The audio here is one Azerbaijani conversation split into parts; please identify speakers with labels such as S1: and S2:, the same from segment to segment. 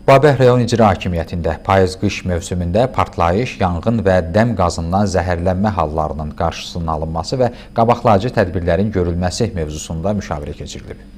S1: Babək rayon icra hakimiyyətində payız-qış mövsümündə partlayış, yanğın və dəm qazından zəhərlənmə hallarının qarşısının alınması və qabaqlayıcı tədbirlərin görülməsi mövzusunda müşavirə keçirilib.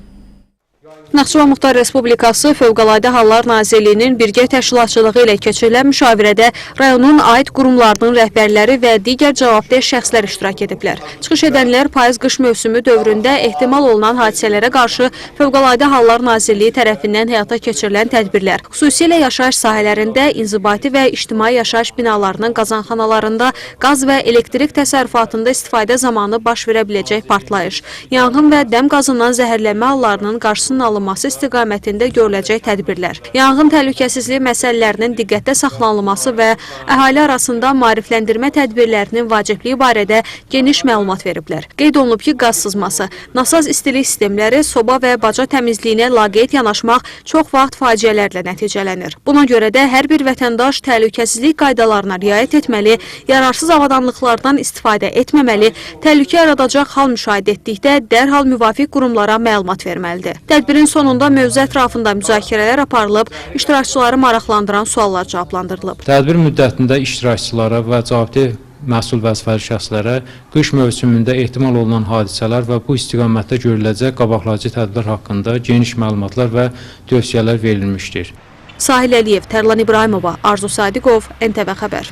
S2: Naxçıvan Muxtar Respublikası Fövqəladə Hallar Nazirliyinin birgə təşkilatçılığı ilə keçirilən müşavirədə rayonun aid qurumlarının rəhbərləri və digər cavabdeh şəxslər iştirak ediblər. Çıxış edənlər payız-qış mövsümü dövründə ehtimal olunan hadisələrə qarşı Fövqəladə Hallar Nazirliyi tərəfindən həyata keçirilən tədbirlər, xüsusilə yaşayış sahələrində, inzibati və ictimai yaşayış binalarının qazanxanalarında qaz və elektrik təsərrüfatında istifadə zamanı baş verə biləcək partlayış, yanğın və dəm qazından zəhərlənmə hallarının qarşısının alınması istiqamətində görüləcək tədbirlər, yanğın təhlükəsizliyi məsələlərinin diqqətdə saxlanılması və əhali arasında maarifləndirmə tədbirlərinin vacibliyi barədə geniş məlumat veriblər. Qeyd olunub ki, qaz sızması, nasaz istilik sistemləri, soba və baca təmizliyinə laqeyd yanaşmaq çox vaxt faciələrlə nəticələnir. Buna görə də hər bir vətəndaş təhlükəsizlik qaydalarına riayət etməli, yararsız avadanlıqlardan istifadə etməməli, təhlükə yaradacaq hal müşahidə etdikdə dərhal müvafiq qurumlara məlumat verməlidir. Tədbirin sonunda mövzu ətrafında müzakirələr aparılıb, iştirakçıları maraqlandıran suallar cavablandırılıb.
S3: Tədbir müddətində iştirakçılara və cavabdeh məsul vəzifəli şəxslərə qış mövsümündə ehtimal olunan hadisələr və bu istiqamətdə görüləcək qabaqlayıcı tədbirlər haqqında geniş məlumatlar və tövsiyələr verilmişdir.
S2: Sahil Əliyev, Tərlan İbrahimova, Arzu Sadiqov, NTV Xəbər.